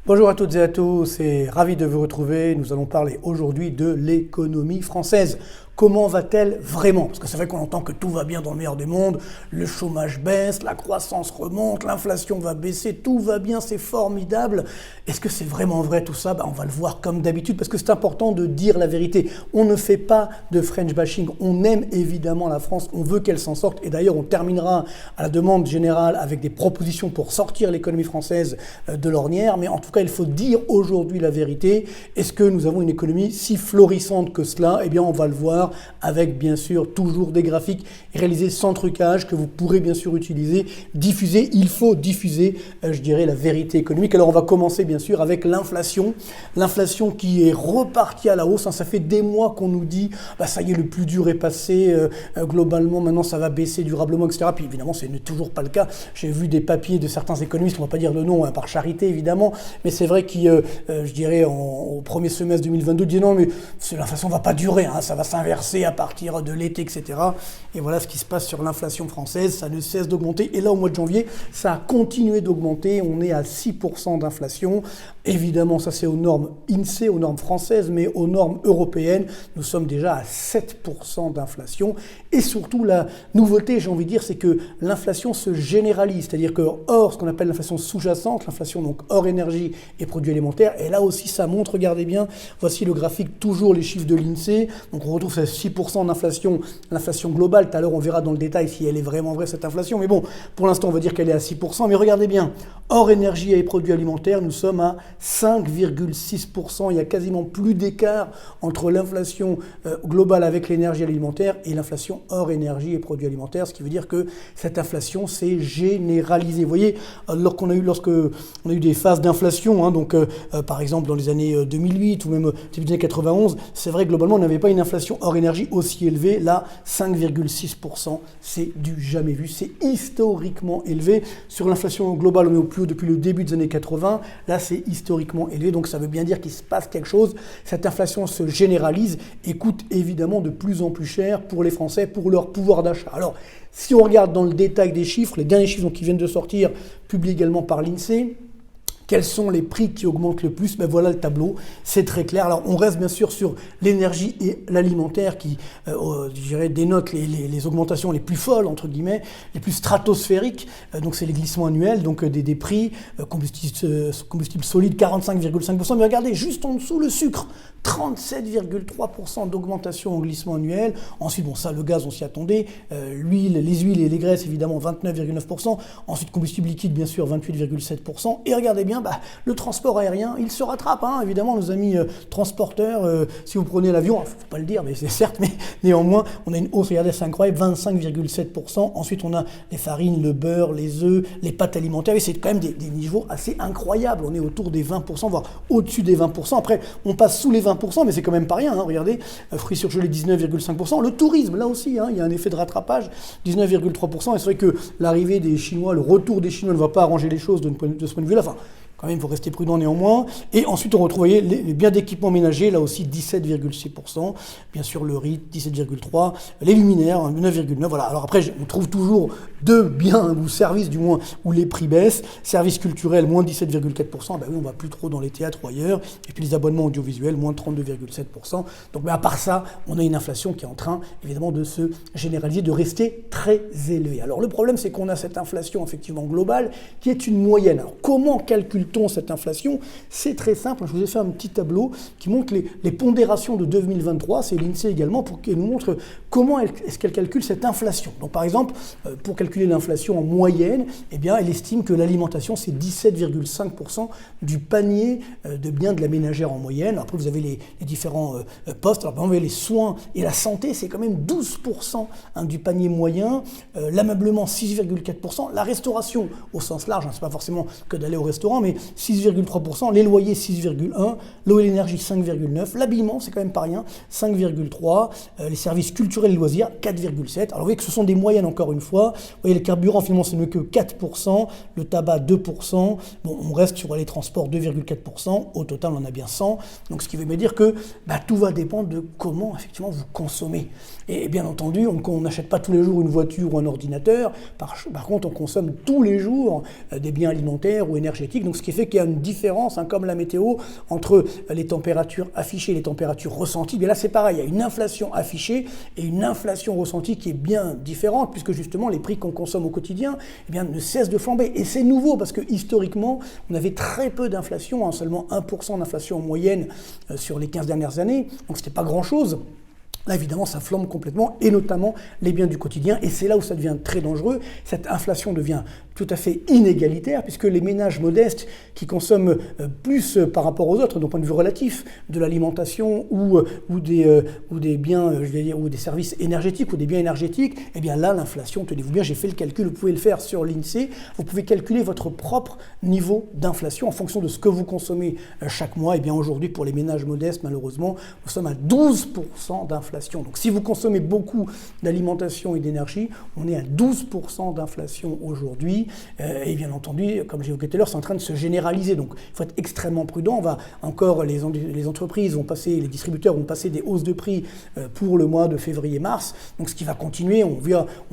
Bonjour à toutes et à tous et ravi de vous retrouver. Nous allons parler aujourd'hui de l'économie française. Comment va-t-elle vraiment? Parce que c'est vrai qu'on entend que tout va bien dans le meilleur des mondes, le chômage baisse, la croissance remonte, l'inflation va baisser, tout va bien, c'est formidable. Est-ce que c'est vraiment vrai tout ça? On va le voir comme d'habitude parce que c'est important de dire la vérité. On ne fait pas de French bashing, on aime évidemment la France, on veut qu'elle s'en sorte et d'ailleurs on terminera à la demande générale avec des propositions pour sortir l'économie française de l'ornière, mais en tout cas il faut dire aujourd'hui la vérité. Est-ce que nous avons une économie si florissante que cela? Eh bien on va le voir avec bien sûr toujours des graphiques réalisés sans trucage que vous pourrez bien sûr utiliser, diffuser. Il faut diffuser, je dirais, la vérité économique. Alors on va commencer bien sûr avec l'inflation. L'inflation qui est repartie à la hausse. Ça fait des mois qu'on nous dit, ça y est, le plus dur est passé. Globalement, maintenant ça va baisser durablement, etc. Puis évidemment, ce n'est toujours pas le cas. J'ai vu des papiers de certains économistes, on ne va pas dire le nom, par charité évidemment, mais c'est vrai qui, je dirais, au premier semestre 2022, disaient non, mais l'inflation ne va pas durer, ça va s'inverser à partir de l'été, etc. Et voilà ce qui se passe sur l'inflation française, ça ne cesse d'augmenter. Et là, au mois de janvier, ça a continué d'augmenter. On est à 6% d'inflation. Évidemment, ça c'est aux normes INSEE, aux normes françaises, mais aux normes européennes, nous sommes déjà à 7% d'inflation. Et surtout, la nouveauté, j'ai envie de dire, c'est que l'inflation se généralise. C'est-à-dire que hors ce qu'on appelle l'inflation sous-jacente, l'inflation donc hors énergie et produits alimentaires, et là aussi ça monte, regardez bien, voici le graphique, toujours les chiffres de l'INSEE. Donc on retrouve ces 6% d'inflation, l'inflation globale. Tout à l'heure, on verra dans le détail si elle est vraiment vraie, cette inflation. Mais bon, pour l'instant, on va dire qu'elle est à 6%. Mais regardez bien, hors énergie et produits alimentaires, nous sommes à 5,6%. Il y a quasiment plus d'écart entre l'inflation globale avec l'énergie alimentaire et l'inflation hors énergie et produits alimentaires, ce qui veut dire que cette inflation s'est généralisée. Vous voyez, lorsque on a eu des phases d'inflation, par exemple dans les années 2008 ou même début des années 91, c'est vrai que globalement, on n'avait pas une inflation hors énergie aussi élevée. Là, 5,6%, c'est du jamais vu. C'est historiquement élevé. Sur l'inflation globale, on est au plus haut depuis le début des années 80. Là, c'est historiquement élevé. Donc, ça veut bien dire qu'il se passe quelque chose. Cette inflation se généralise et coûte évidemment de plus en plus cher pour les Français, pour leur pouvoir d'achat. Alors, si on regarde dans le détail des chiffres, les derniers chiffres qui viennent de sortir, publiés également par l'INSEE, quels sont les prix qui augmentent le plus? Voilà le tableau, c'est très clair. Alors on reste bien sûr sur l'énergie et l'alimentaire qui, je dirais, dénotent les augmentations les plus folles, entre guillemets, les plus stratosphériques. Donc c'est les glissements annuels, donc des prix, combustible solide 45,5%. Mais regardez, juste en dessous, le sucre, 37,3% d'augmentation en glissement annuel. Ensuite, ça, le gaz, on s'y attendait. Les huiles et les graisses, évidemment, 29,9%. Ensuite, combustible liquide, bien sûr, 28,7%. Et regardez bien, le transport aérien, il se rattrape, évidemment, nos amis transporteurs. Si vous prenez l'avion, il ne faut pas le dire, mais c'est certes, mais néanmoins, on a une hausse, regardez, c'est incroyable, 25,7%. Ensuite, on a les farines, le beurre, les œufs, les pâtes alimentaires. Et c'est quand même des niveaux assez incroyables. On est autour des 20%, voire au-dessus des 20%. Après, on passe sous les 20%, mais c'est quand même pas rien. Regardez, fruits surgelés, 19,5%. Le tourisme, là aussi, il y a un effet de rattrapage, 19,3%. Et c'est vrai que l'arrivée des Chinois, le retour des Chinois ne va pas arranger les choses de ce point de vue-là. Quand même, il faut rester prudent néanmoins. Et ensuite, on retrouve les biens d'équipement ménager, là aussi 17,6%. Bien sûr, le riz, 17,3%. Les luminaires, 9,9%. Voilà. Alors après, on trouve toujours deux biens ou services, du moins, où les prix baissent. Services culturels, moins 17,4%. Oui, on ne va plus trop dans les théâtres ou ailleurs. Et puis les abonnements audiovisuels, moins 32,7%. Donc, à part ça, on a une inflation qui est en train, évidemment, de se généraliser, de rester très élevée. Alors, le problème, c'est qu'on a cette inflation, effectivement, globale, qui est une moyenne. Alors, comment calcule-t-on cette inflation? C'est très simple. Je vous ai fait un petit tableau qui montre les pondérations de 2023. C'est l'INSEE également qui nous montre comment est-ce qu'elle calcule cette inflation. Donc, par exemple, pour calculer l'inflation en moyenne, elle estime que l'alimentation, c'est 17,5% du panier de biens de la ménagère en moyenne. Après, vous avez les différents postes. Alors, par exemple, les soins et la santé, c'est quand même 12% du panier moyen. L'ameublement, 6,4%. La restauration, au sens large, c'est pas forcément que d'aller au restaurant, mais 6,3%, les loyers 6,1%, l'eau et l'énergie 5,9%, l'habillement c'est quand même pas rien, 5,3%, les services culturels et loisirs 4,7%. Alors vous voyez que ce sont des moyennes encore une fois. Vous voyez les carburants finalement c'est mieux que 4%, le tabac 2%, on reste sur les transports 2,4%, au total on en a bien 100. Donc ce qui veut dire que tout va dépendre de comment effectivement vous consommez. Et bien entendu, on n'achète pas tous les jours une voiture ou un ordinateur, par contre on consomme tous les jours des biens alimentaires ou énergétiques. Donc ce qui fait qu'il y a une différence, comme la météo, entre les températures affichées et les températures ressenties. Bien là, c'est pareil, il y a une inflation affichée et une inflation ressentie qui est bien différente, puisque justement, les prix qu'on consomme au quotidien ne cessent de flamber. Et c'est nouveau, parce que historiquement, on avait très peu d'inflation, seulement 1% d'inflation en moyenne sur les 15 dernières années, donc c'était pas grand-chose. Là, évidemment, ça flambe complètement, et notamment les biens du quotidien. Et c'est là où ça devient très dangereux. Cette inflation devient tout à fait inégalitaire, puisque les ménages modestes qui consomment plus par rapport aux autres, d'un point de vue relatif, de l'alimentation ou des biens, ou des services énergétiques ou des biens énergétiques, eh bien là, l'inflation, tenez-vous bien, j'ai fait le calcul, vous pouvez le faire sur l'INSEE, vous pouvez calculer votre propre niveau d'inflation en fonction de ce que vous consommez chaque mois. Eh bien aujourd'hui, pour les ménages modestes, malheureusement, nous sommes à 12% d'inflation. Donc si vous consommez beaucoup d'alimentation et d'énergie, on est à 12% d'inflation aujourd'hui. Et bien entendu, comme j'ai évoqué tout à l'heure, c'est en train de se généraliser. Donc il faut être extrêmement prudent. Les entreprises vont passer, les distributeurs vont passer des hausses de prix pour le mois de février-mars. Donc ce qui va continuer, on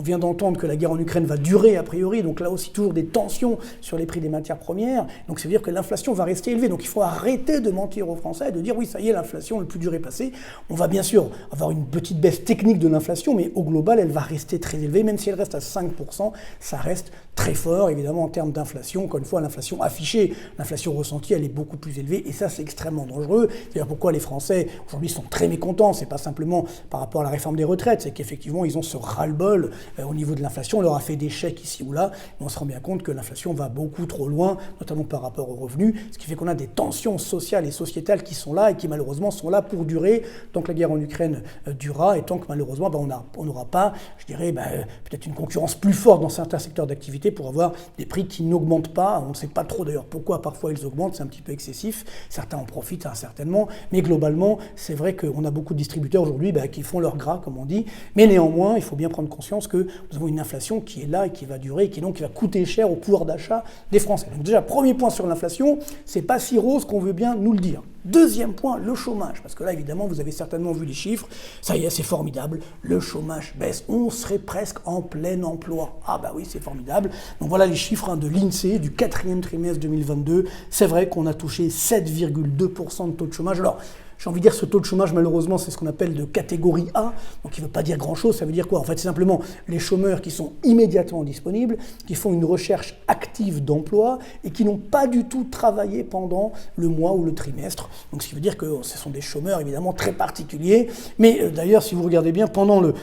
vient d'entendre que la guerre en Ukraine va durer a priori. Donc là aussi toujours des tensions sur les prix des matières premières. Donc ça veut dire que l'inflation va rester élevée. Donc il faut arrêter de mentir aux Français et de dire oui, ça y est, l'inflation le plus dur est passé. On va bien sûr avoir une petite baisse technique de l'inflation, mais au global, elle va rester très élevée. Même si elle reste à 5%, ça reste très fort, évidemment, en termes d'inflation. Encore une fois, l'inflation affichée, l'inflation ressentie, elle est beaucoup plus élevée, et ça, c'est extrêmement dangereux. C'est-à-dire pourquoi les Français, aujourd'hui, sont très mécontents. C'est pas simplement par rapport à la réforme des retraites, c'est qu'effectivement, ils ont ce ras-le-bol au niveau de l'inflation. On leur a fait des chèques ici ou là, mais on se rend bien compte que l'inflation va beaucoup trop loin, notamment par rapport aux revenus, ce qui fait qu'on a des tensions sociales et sociétales qui sont là, et qui, malheureusement, sont là pour durer, tant que la guerre en Ukraine durera, et tant que, malheureusement, on n'aura pas, je dirais, peut-être une concurrence plus forte dans certains secteurs d'activité pour avoir des prix qui n'augmentent pas. On ne sait pas trop d'ailleurs pourquoi parfois ils augmentent, c'est un petit peu excessif. Certains en profitent certainement, mais globalement, c'est vrai qu'on a beaucoup de distributeurs aujourd'hui qui font leur gras, comme on dit. Mais néanmoins, il faut bien prendre conscience que nous avons une inflation qui est là et qui va durer, et qui va coûter cher au pouvoir d'achat des Français. Donc déjà, premier point sur l'inflation, c'est pas si rose qu'on veut bien nous le dire. Deuxième point, le chômage, parce que là, évidemment, vous avez certainement vu les chiffres. Ça y est, c'est formidable. Le chômage baisse. On serait presque en plein emploi. Ah bah oui, c'est formidable. Donc voilà les chiffres de l'INSEE du 4e trimestre 2022. C'est vrai qu'on a touché 7,2% de taux de chômage. Alors, j'ai envie de dire, ce taux de chômage, malheureusement, c'est ce qu'on appelle de catégorie A. Donc, il ne veut pas dire grand-chose. Ça veut dire quoi? En fait, c'est simplement les chômeurs qui sont immédiatement disponibles, qui font une recherche active d'emploi et qui n'ont pas du tout travaillé pendant le mois ou le trimestre. Donc, ce qui veut dire que ce sont des chômeurs, évidemment, très particuliers. Mais d'ailleurs, si vous regardez bien, pendant le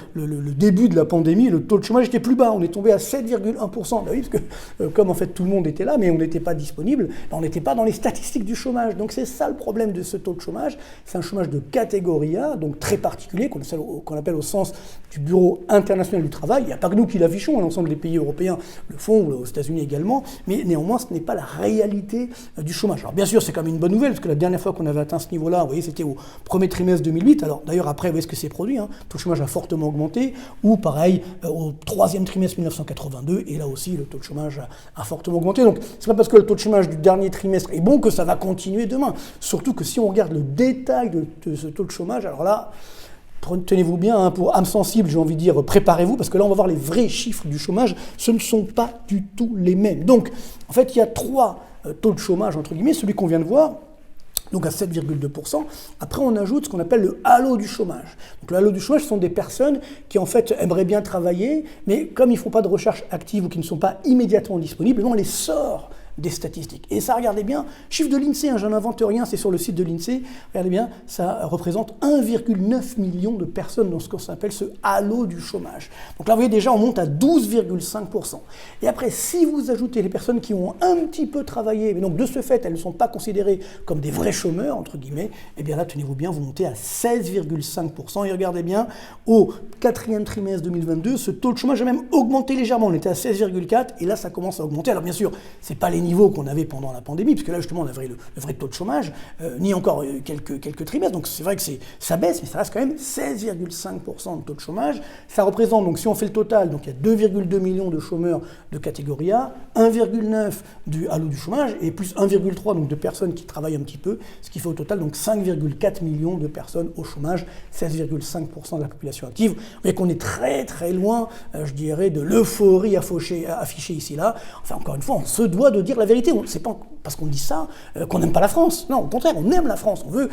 début de la pandémie, le taux de chômage était plus bas. On est tombé à 7,1%. Ben oui, parce que comme en fait tout le monde était là, mais on n'était pas disponible, on n'était pas dans les statistiques du chômage. Donc, c'est ça le problème de ce taux de chômage. C'est un chômage de catégorie A, donc très particulier, qu'on appelle au sens du Bureau international du travail. Il n'y a pas que nous qui l'affichons, l'ensemble des pays européens le font, aux États-Unis également, mais néanmoins, ce n'est pas la réalité du chômage. Alors bien sûr, c'est quand même une bonne nouvelle, parce que la dernière fois qu'on avait atteint ce niveau-là, vous voyez, c'était au premier trimestre 2008. Alors d'ailleurs, après, vous voyez ce que c'est produit, le taux de chômage a fortement augmenté, ou pareil, au 3e trimestre 1982, et là aussi, le taux de chômage a fortement augmenté. Donc, c'est pas parce que le taux de chômage du dernier trimestre est bon que ça va continuer demain. Surtout que si on regarde le détail de ce taux de chômage, alors là, tenez-vous bien, pour âme sensible, j'ai envie de dire, préparez-vous, parce que là, on va voir les vrais chiffres du chômage. Ce ne sont pas du tout les mêmes. Donc, en fait, il y a 3 taux de chômage, entre guillemets, celui qu'on vient de voir, donc à 7,2%. Après, on ajoute ce qu'on appelle le halo du chômage. Donc le halo du chômage, ce sont des personnes qui, en fait, aimeraient bien travailler, mais comme ils ne font pas de recherche active ou qui ne sont pas immédiatement disponibles, on les sort des statistiques. Et ça, regardez bien, chiffre de l'INSEE, je n'invente rien, c'est sur le site de l'INSEE, regardez bien, ça représente 1,9 million de personnes dans ce qu'on appelle ce halo du chômage. Donc là, vous voyez, déjà, on monte à 12,5%. Et après, si vous ajoutez les personnes qui ont un petit peu travaillé, mais donc de ce fait, elles ne sont pas considérées comme des vrais chômeurs, entre guillemets, eh bien là, tenez-vous bien, vous montez à 16,5%. Et regardez bien, au 4e trimestre 2022, ce taux de chômage a même augmenté légèrement. On était à 16,4%, et là, ça commence à augmenter. Alors bien sûr, c'est pas les niveaux qu'on avait pendant la pandémie, puisque là justement on avait le vrai taux de chômage, ni encore quelques trimestres, donc c'est vrai que ça baisse, mais ça reste quand même 16,5% de taux de chômage. Ça représente, donc si on fait le total, donc il y a 2,2 millions de chômeurs de catégorie A, 1,9 du halo du chômage, et plus 1,3 donc de personnes qui travaillent un petit peu, ce qui fait au total donc 5,4 millions de personnes au chômage, 16,5% de la population active. Vous voyez qu'on est très très loin, je dirais, de l'euphorie affichée ici là. Enfin encore une fois, on se doit de dire la vérité. parce qu'on dit ça, qu'on n'aime pas la France. Non, au contraire, on aime la France. On veut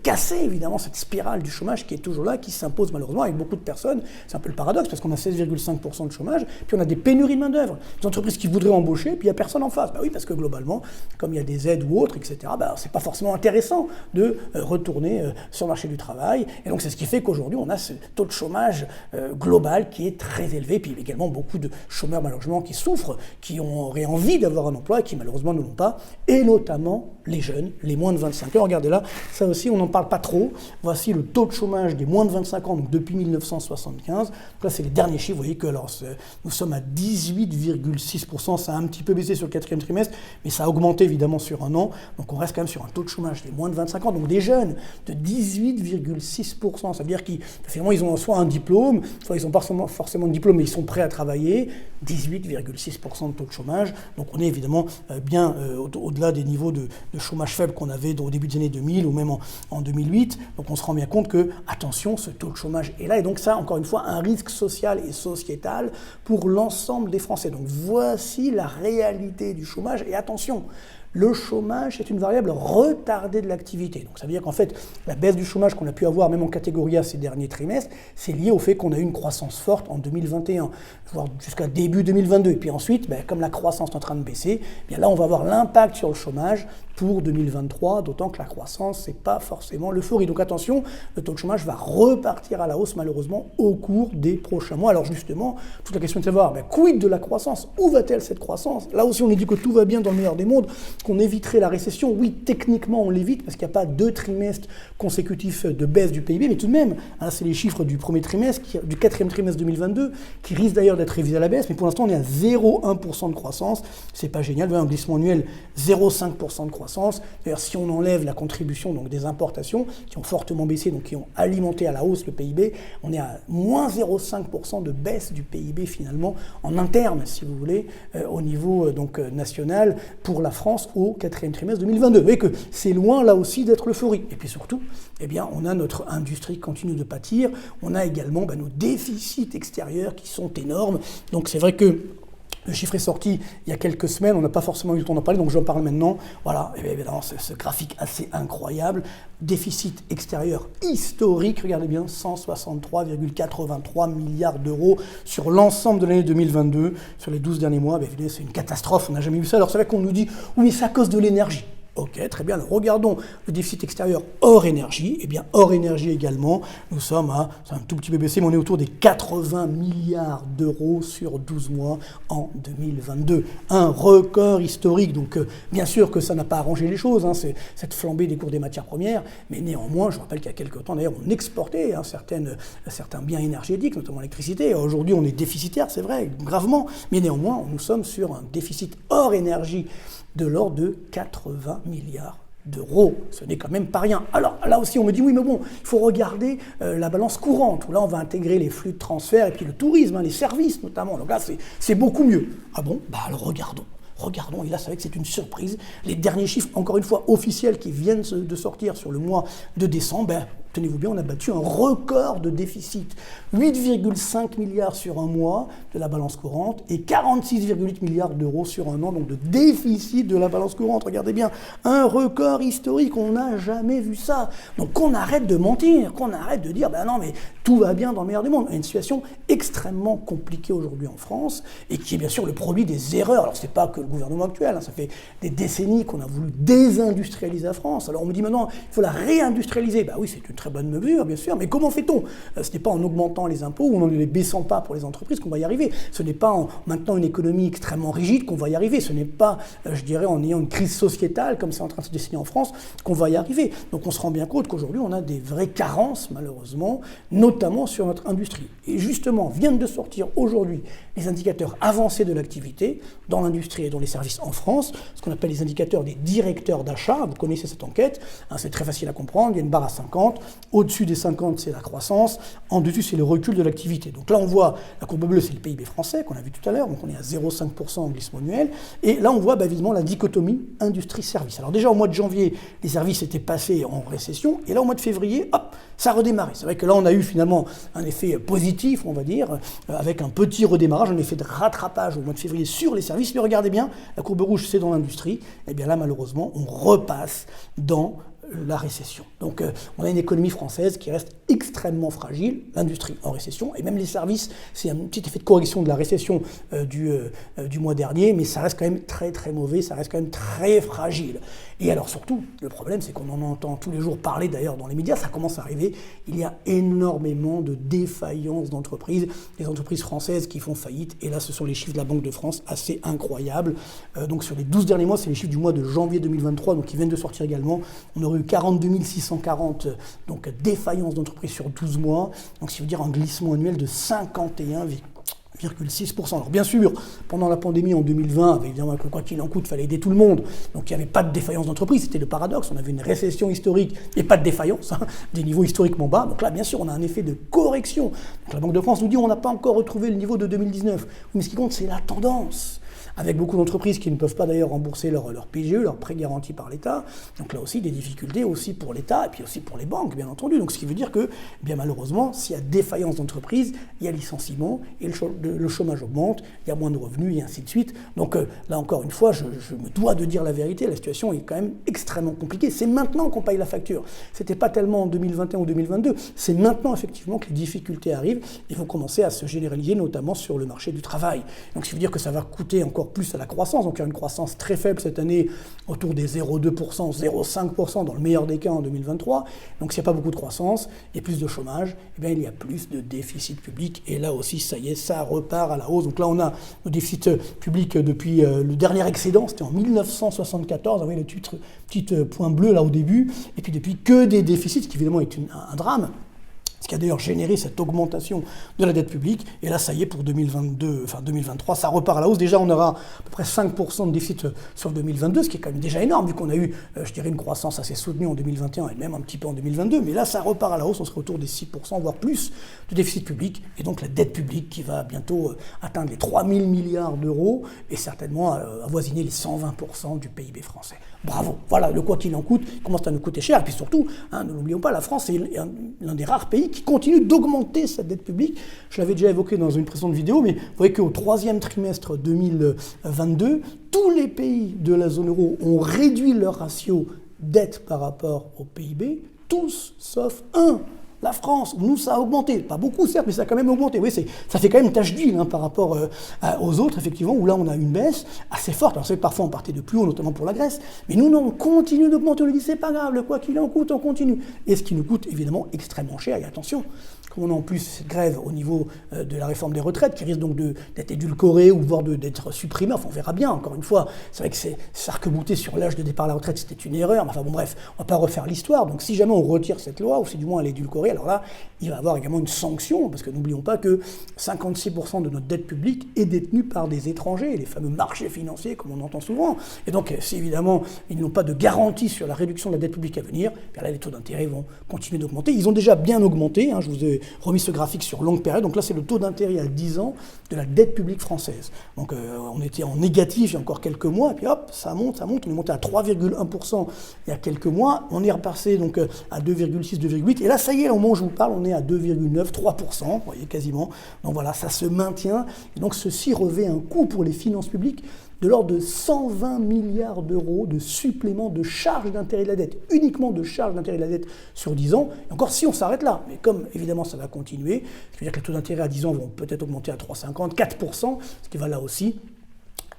casser évidemment cette spirale du chômage qui est toujours là, qui s'impose malheureusement avec beaucoup de personnes. C'est un peu le paradoxe, parce qu'on a 16,5% de chômage, puis on a des pénuries de main-d'œuvre. Des entreprises qui voudraient embaucher, puis il n'y a personne en face. Bah oui, parce que globalement, comme il y a des aides ou autres, etc., bah, c'est pas forcément intéressant de retourner sur le marché du travail. Et donc c'est ce qui fait qu'aujourd'hui, on a ce taux de chômage global qui est très élevé, puis également beaucoup de chômeurs malheureusement qui souffrent, qui auraient envie d'avoir un emploi et qui malheureusement ne l'ont pas, et notamment les jeunes, les moins de 25 ans. Regardez là, ça aussi on n'en parle pas trop. Voici le taux de chômage des moins de 25 ans, donc depuis 1975. Donc là c'est les derniers chiffres, vous voyez que alors, nous sommes à 18,6%, ça a un petit peu baissé sur le quatrième trimestre, mais ça a augmenté évidemment sur un an, donc on reste quand même sur un taux de chômage des moins de 25 ans, donc des jeunes de 18,6%, ça veut dire qu'ils finalement ils ont soit un diplôme, soit ils n'ont pas forcément de diplôme, mais ils sont prêts à travailler, 18,6% de taux de chômage, donc on est évidemment bien au-delà des niveaux de chômage faible qu'on avait au début des années 2000 ou même en 2008, donc on se rend bien compte que, attention, ce taux de chômage est là, et donc ça, encore une fois, un risque social et sociétal pour l'ensemble des Français. Donc voici la réalité du chômage, et attention, le chômage est une variable retardée de l'activité. Donc ça veut dire qu'en fait, la baisse du chômage qu'on a pu avoir même en catégorie A ces derniers trimestres, c'est lié au fait qu'on a eu une croissance forte en 2021, voire jusqu'à début 2022. Et puis ensuite, comme la croissance est en train de baisser, bien là on va avoir l'impact sur le chômage pour 2023, d'autant que la croissance, c'est pas forcément l'euphorie. Donc attention, le taux de chômage va repartir à la hausse malheureusement au cours des prochains mois. Alors justement, toute la question est de savoir, quid de la croissance? Où va-t-elle cette croissance? Là aussi on nous dit que tout va bien dans le meilleur des mondes, qu'on éviterait la récession. Oui, techniquement on l'évite parce qu'il n'y a pas 2 trimestres consécutifs de baisse du PIB, mais tout de même, c'est les chiffres du premier trimestre, du quatrième trimestre 2022, qui risquent d'ailleurs d'être révisés à la baisse, mais pour l'instant on est à 0,1% de croissance, c'est pas génial, vous voyez, un glissement annuel 0,5% de croissance. D'ailleurs, si on enlève la contribution donc, des importations, qui ont fortement baissé, donc qui ont alimenté à la hausse le PIB, on est à moins 0,5% de baisse du PIB finalement, en interne, si vous voulez, au niveau national, pour la France au quatrième trimestre 2022. Vous voyez que c'est loin là aussi d'être l'euphorie. Et puis surtout, on a notre industrie qui continue de pâtir, on a également nos déficits extérieurs qui sont énormes. Donc c'est vrai que le chiffre est sorti il y a quelques semaines, on n'a pas forcément eu le temps d'en parler, donc j'en parle maintenant. Voilà, et bien évidemment, ce graphique assez incroyable. Déficit extérieur historique, regardez bien, 163,83 milliards d'euros sur l'ensemble de l'année 2022, sur les 12 derniers mois. Évidemment, c'est une catastrophe, on n'a jamais vu ça. Alors c'est vrai qu'on nous dit, oui, mais c'est à cause de l'énergie. Ok, très bien. Alors, regardons le déficit extérieur hors énergie. Eh bien, hors énergie également, nous sommes c'est un tout petit peu baissé, mais on est autour des 80 milliards d'euros sur 12 mois en 2022. Un record historique. Donc, bien sûr que ça n'a pas arrangé les choses, c'est cette flambée des cours des matières premières, mais néanmoins, je rappelle qu'il y a quelques temps, d'ailleurs, on exportait certains biens énergétiques, notamment l'électricité. Aujourd'hui, on est déficitaire, c'est vrai, gravement, mais néanmoins, nous sommes sur un déficit hors énergie de l'ordre de 80 milliards d'euros. Ce n'est quand même pas rien. Alors là aussi, on me dit, oui, mais bon, il faut regarder la balance courante, où là, on va intégrer les flux de transfert et puis le tourisme, les services notamment. Donc là, c'est beaucoup mieux. Ah bon? Alors regardons. Et là, c'est vrai que c'est une surprise. Les derniers chiffres, encore une fois, officiels qui viennent de sortir sur le mois de décembre, tenez-vous bien, on a battu un record de déficit. 8,5 milliards sur un mois de la balance courante et 46,8 milliards d'euros sur un an, donc de déficit de la balance courante. Regardez bien, un record historique, on n'a jamais vu ça. Donc qu'on arrête de mentir, qu'on arrête de dire, non mais tout va bien dans le meilleur des mondes. Il y a une situation extrêmement compliquée aujourd'hui en France et qui est bien sûr le produit des erreurs. Alors c'est pas que le gouvernement actuel, ça fait des décennies qu'on a voulu désindustrialiser la France. Alors on me dit maintenant, il faut la réindustrialiser. Oui, c'est une très bonne mesure, bien sûr, mais comment fait-on? Ce n'est pas en augmentant les impôts ou en ne les baissant pas pour les entreprises qu'on va y arriver. Ce n'est pas en maintenant une économie extrêmement rigide qu'on va y arriver. Ce n'est pas, je dirais, en ayant une crise sociétale, comme c'est en train de se dessiner en France, qu'on va y arriver. Donc on se rend bien compte qu'aujourd'hui, on a des vraies carences, malheureusement, notamment sur notre industrie. Et justement, viennent de sortir aujourd'hui les indicateurs avancés de l'activité dans l'industrie et dans les services en France, ce qu'on appelle les indicateurs des directeurs d'achat. Vous connaissez cette enquête, c'est très facile à comprendre, il y a une barre à 50. Au-dessus des 50, c'est la croissance. En dessus, c'est le recul de l'activité. Donc là, on voit, la courbe bleue, c'est le PIB français qu'on a vu tout à l'heure. Donc on est à 0,5% en glissement annuel. Et là, on voit évidemment la dichotomie industrie-service. Alors déjà, au mois de janvier, les services étaient passés en récession. Et là, au mois de février, hop, ça a redémarré. C'est vrai que là, on a eu finalement un effet positif, on va dire, avec un petit redémarrage, un effet de rattrapage au mois de février sur les services. Mais regardez bien, la courbe rouge, c'est dans l'industrie. Et bien là, malheureusement, on repasse dans la récession. Donc on a une économie française qui reste extrêmement fragile, l'industrie en récession, et même les services, c'est un petit effet de correction de la récession du mois dernier, mais ça reste quand même très très mauvais, ça reste quand même très fragile. Et alors surtout, le problème c'est qu'on en entend tous les jours parler d'ailleurs dans les médias, ça commence à arriver, il y a énormément de défaillances d'entreprises, des entreprises françaises qui font faillite, et là ce sont les chiffres de la Banque de France assez incroyables. Donc sur les 12 derniers mois, c'est les chiffres du mois de janvier 2023, donc qui viennent de sortir également, on aurait eu 42 640 donc, défaillances d'entreprises sur 12 mois, donc ça veut dire un glissement annuel de 51,6%. Alors bien sûr, pendant la pandémie en 2020, évidemment que quoi qu'il en coûte, il fallait aider tout le monde, donc il n'y avait pas de défaillance d'entreprise, c'était le paradoxe, on avait une récession historique et pas de défaillance, des niveaux historiquement bas, donc là bien sûr on a un effet de correction. Donc la Banque de France nous dit on n'a pas encore retrouvé le niveau de 2019, mais ce qui compte c'est la tendance. Avec beaucoup d'entreprises qui ne peuvent pas d'ailleurs rembourser leur PGE, leur prêt garanti par l'État. Donc là aussi, des difficultés aussi pour l'État et puis aussi pour les banques, bien entendu. Donc ce qui veut dire que, bien malheureusement, s'il y a défaillance d'entreprise, il y a licenciement et le chômage augmente, il y a moins de revenus et ainsi de suite. Donc là encore une fois, je me dois de dire la vérité, la situation est quand même extrêmement compliquée. C'est maintenant qu'on paye la facture. C'était pas tellement en 2021 ou 2022, c'est maintenant effectivement que les difficultés arrivent et vont commencer à se généraliser, notamment sur le marché du travail. Donc ce qui veut dire que ça va coûter encore plus à la croissance, donc il y a une croissance très faible cette année, autour des 0,2%, 0,5% dans le meilleur des cas en 2023, donc s'il n'y a pas beaucoup de croissance et plus de chômage, eh bien, il y a plus de déficit public, et là aussi, ça y est, ça repart à la hausse. Donc là, on a le déficit public depuis le dernier excédent, c'était en 1974, vous voyez le petit point bleu là au début, et puis depuis que des déficits, ce qui évidemment est un drame, ce qui a d'ailleurs généré cette augmentation de la dette publique. Et là, ça y est, pour 2023, ça repart à la hausse. Déjà, on aura à peu près 5% de déficit sur 2022, ce qui est quand même déjà énorme, vu qu'on a eu, je dirais, une croissance assez soutenue en 2021 et même un petit peu en 2022. Mais là, ça repart à la hausse, on sera autour des 6%, voire plus, de déficit public. Et donc, la dette publique qui va bientôt atteindre les 3 000 milliards d'euros et certainement avoisiner les 120% du PIB français. Bravo. Voilà, le quoi qu'il en coûte commence à nous coûter cher. Et puis surtout, ne l'oublions pas, la France est l'un des rares pays qui continue d'augmenter sa dette publique. Je l'avais déjà évoqué dans une précédente vidéo, mais vous voyez qu'au troisième trimestre 2022, tous les pays de la zone euro ont réduit leur ratio dette par rapport au PIB, tous sauf un. La France, nous, ça a augmenté. Pas beaucoup, certes, mais ça a quand même augmenté. Oui, ça fait quand même une tache d'huile par rapport aux autres, effectivement, où là, on a une baisse assez forte. Alors, c'est vrai que parfois, on partait de plus haut, notamment pour la Grèce. Mais nous, non, on continue d'augmenter. On lui dit, c'est pas grave, le quoi qu'il en coûte, on continue. Et ce qui nous coûte, évidemment, extrêmement cher. Et attention, comme on a en plus cette grève au niveau de la réforme des retraites, qui risque donc d'être édulcorée ou voire d'être supprimée. Enfin, on verra bien, encore une fois. C'est vrai que s'arc-bouter sur l'âge de départ à la retraite, c'était une erreur. Enfin, bon, bref, on va pas refaire l'histoire. Donc, si jamais on retire cette loi, ou si du moins elle est édulcorée, alors là, il va y avoir également une sanction, parce que n'oublions pas que 56% de notre dette publique est détenue par des étrangers, les fameux marchés financiers, comme on entend souvent. Et donc, si évidemment, ils n'ont pas de garantie sur la réduction de la dette publique à venir, bien là, les taux d'intérêt vont continuer d'augmenter. Ils ont déjà bien augmenté, je vous ai remis ce graphique sur longue période. Donc là, c'est le taux d'intérêt à 10 ans de la dette publique française. Donc, on était en négatif il y a encore quelques mois, et puis hop, ça monte. On est monté à 3,1% il y a quelques mois. On est repassé donc à 2,6, 2,8. Et là, ça y est, au moment où je vous parle, on est à 2,9, 3%, vous voyez, quasiment. Donc voilà, ça se maintient. Et donc ceci revêt un coût pour les finances publiques de l'ordre de 120 milliards d'euros de supplément de charges d'intérêt de la dette, uniquement de charges d'intérêt de la dette sur 10 ans. Et encore si on s'arrête là, mais comme évidemment ça va continuer, ce qui veut dire que les taux d'intérêt à 10 ans vont peut-être augmenter à 3,50, 4%, ce qui va là aussi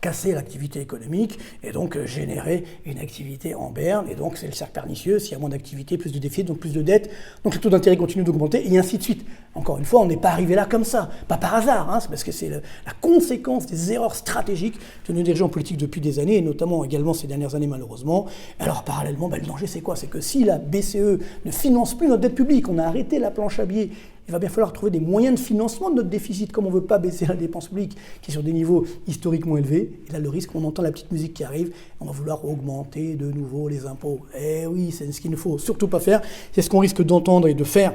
casser l'activité économique et donc générer une activité en berne. Et donc c'est le cercle pernicieux, s'il y a moins d'activité, plus de déficit, donc plus de dettes, donc les taux d'intérêt continuent d'augmenter et ainsi de suite. Encore une fois, on n'est pas arrivé là comme ça, pas par hasard, c'est parce que c'est la conséquence des erreurs stratégiques de nos dirigeants politiques depuis des années, et notamment également ces dernières années malheureusement. Alors parallèlement, le danger c'est quoi? C'est que si la BCE ne finance plus notre dette publique, on a arrêté la planche à billets, il va bien falloir trouver des moyens de financement de notre déficit, comme on ne veut pas baisser la dépense publique, qui est sur des niveaux historiquement élevés. Et là, le risque, on entend la petite musique qui arrive, on va vouloir augmenter de nouveau les impôts. Eh oui, c'est ce qu'il ne faut surtout pas faire. C'est ce qu'on risque d'entendre et de faire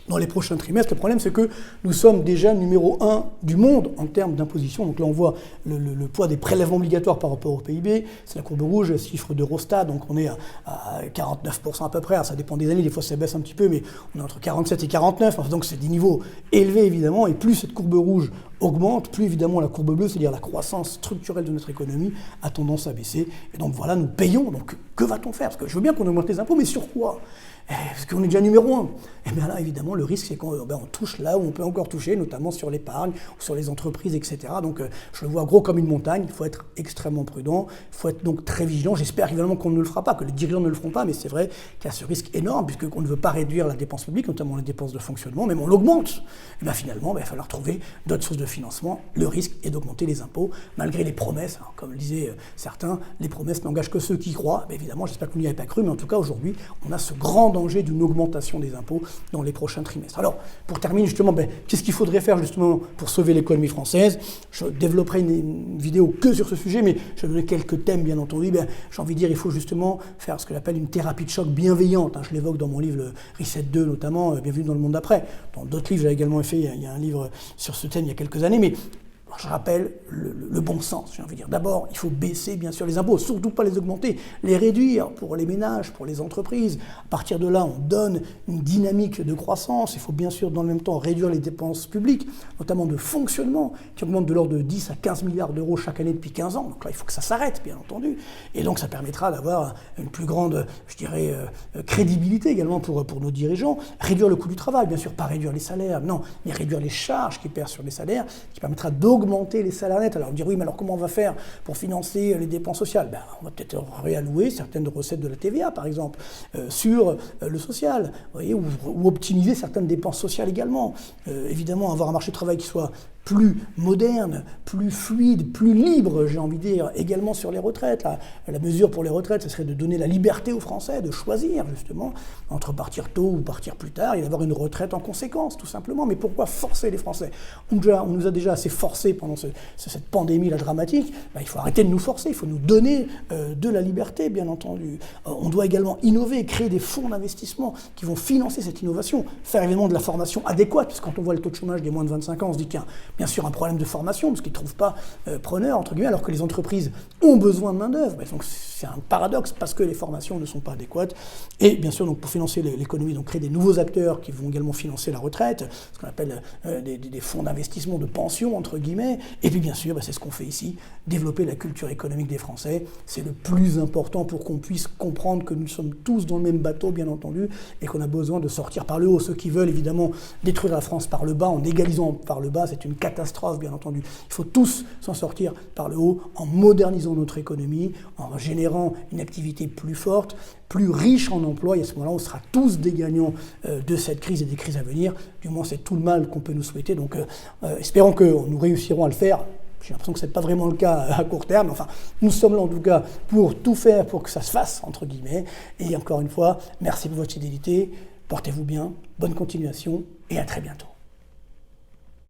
dans les prochains trimestres. Le problème, c'est que nous sommes déjà numéro 1 du monde en termes d'imposition. Donc là, on voit le poids des prélèvements obligatoires par rapport au PIB. C'est la courbe rouge, chiffre d'Eurostat. Donc on est à 49% à peu près. Alors, ça dépend des années, des fois ça baisse un petit peu, mais on est entre 47 et 49. Enfin, donc c'est des niveaux élevés, évidemment. Et plus cette courbe rouge augmente, plus évidemment la courbe bleue, c'est-à-dire la croissance structurelle de notre économie, a tendance à baisser. Et donc voilà, nous payons. Donc que va-t-on faire? Parce que je veux bien qu'on augmente les impôts, mais sur quoi? Parce qu'on est déjà numéro 1. Et bien là, évidemment, le risque, c'est qu'on touche là où on peut encore toucher, notamment sur l'épargne, ou sur les entreprises, etc. Donc je le vois gros comme une montagne. Il faut être extrêmement prudent. Il faut être donc très vigilant. J'espère évidemment qu'on ne le fera pas, que les dirigeants ne le feront pas, mais c'est vrai qu'il y a ce risque énorme, puisqu'on ne veut pas réduire la dépense publique, notamment les dépenses de fonctionnement, même on l'augmente. Et bien finalement, il va falloir trouver d'autres sources de financement. Le risque est d'augmenter les impôts, malgré les promesses. Alors, comme le disaient certains, les promesses n'engagent que ceux qui y croient. Mais évidemment, j'espère qu'on n'y avait pas cru, mais en tout cas, aujourd'hui, on a ce grand danger d'une augmentation des impôts dans les prochains trimestres. Alors, pour terminer justement, qu'est-ce qu'il faudrait faire justement pour sauver l'économie française? Je développerai une vidéo que sur ce sujet, mais je vais donner quelques thèmes, bien entendu. J'ai envie de dire, il faut justement faire ce que j'appelle une thérapie de choc bienveillante. Je l'évoque dans mon livre, le Reset 2 notamment, Bienvenue dans le monde d'après. Dans d'autres livres, j'ai également fait, il y a un livre sur ce thème il y a quelques années, mais je rappelle le bon sens, j'ai envie de dire. D'abord, il faut baisser, bien sûr, les impôts, surtout pas les augmenter, les réduire pour les ménages, pour les entreprises. À partir de là, on donne une dynamique de croissance. Il faut bien sûr, dans le même temps, réduire les dépenses publiques, notamment de fonctionnement, qui augmentent de l'ordre de 10 à 15 milliards d'euros chaque année depuis 15 ans. Donc là, il faut que ça s'arrête, bien entendu. Et donc, ça permettra d'avoir une plus grande, je dirais, crédibilité également pour nos dirigeants. Réduire le coût du travail, bien sûr, pas réduire les salaires, non, mais réduire les charges qui pèsent sur les salaires, qui permettra d'augmenter les salaires nets. Alors on dit oui, mais alors comment on va faire pour financer les dépenses sociales? On va peut-être réallouer certaines recettes de la TVA, par exemple, sur le social, vous voyez, ou optimiser certaines dépenses sociales également. Évidemment, avoir un marché du travail qui soit plus moderne, plus fluide, plus libre, j'ai envie de dire, également sur les retraites. La mesure pour les retraites, ce serait de donner la liberté aux Français de choisir, justement, entre partir tôt ou partir plus tard, et d'avoir une retraite en conséquence, tout simplement. Mais pourquoi forcer les Français? On nous a déjà assez forcés pendant cette pandémie-là dramatique. Il faut arrêter de nous forcer, il faut nous donner de la liberté, bien entendu. On doit également innover, créer des fonds d'investissement qui vont financer cette innovation, faire évidemment de la formation adéquate, puisque quand on voit le taux de chômage des moins de 25 ans, on se dit qu'il y a bien sûr un problème de formation, parce qu'ils ne trouvent pas preneurs, entre guillemets, alors que les entreprises ont besoin de main-d'œuvre. Donc c'est un paradoxe, parce que les formations ne sont pas adéquates. Et bien sûr, donc, pour financer l'économie, donc créer des nouveaux acteurs qui vont également financer la retraite, ce qu'on appelle des fonds d'investissement de pension, entre guillemets. Et puis bien sûr, c'est ce qu'on fait ici, développer la culture économique des Français. C'est le plus important pour qu'on puisse comprendre que nous sommes tous dans le même bateau, bien entendu, et qu'on a besoin de sortir par le haut. Ceux qui veulent évidemment détruire la France par le bas, en égalisant par le bas, c'est une catastrophe, bien entendu. Il faut tous s'en sortir par le haut, en modernisant notre économie, en générant une activité plus forte, plus riche en emplois, et à ce moment-là, on sera tous des gagnants de cette crise et des crises à venir. Du moins, c'est tout le mal qu'on peut nous souhaiter. Donc, espérons que nous réussirons à le faire. J'ai l'impression que ce n'est pas vraiment le cas à court terme. Enfin, nous sommes là, en tout cas, pour tout faire pour que ça se fasse, entre guillemets. Et encore une fois, merci pour votre fidélité. Portez-vous bien, bonne continuation, et à très bientôt.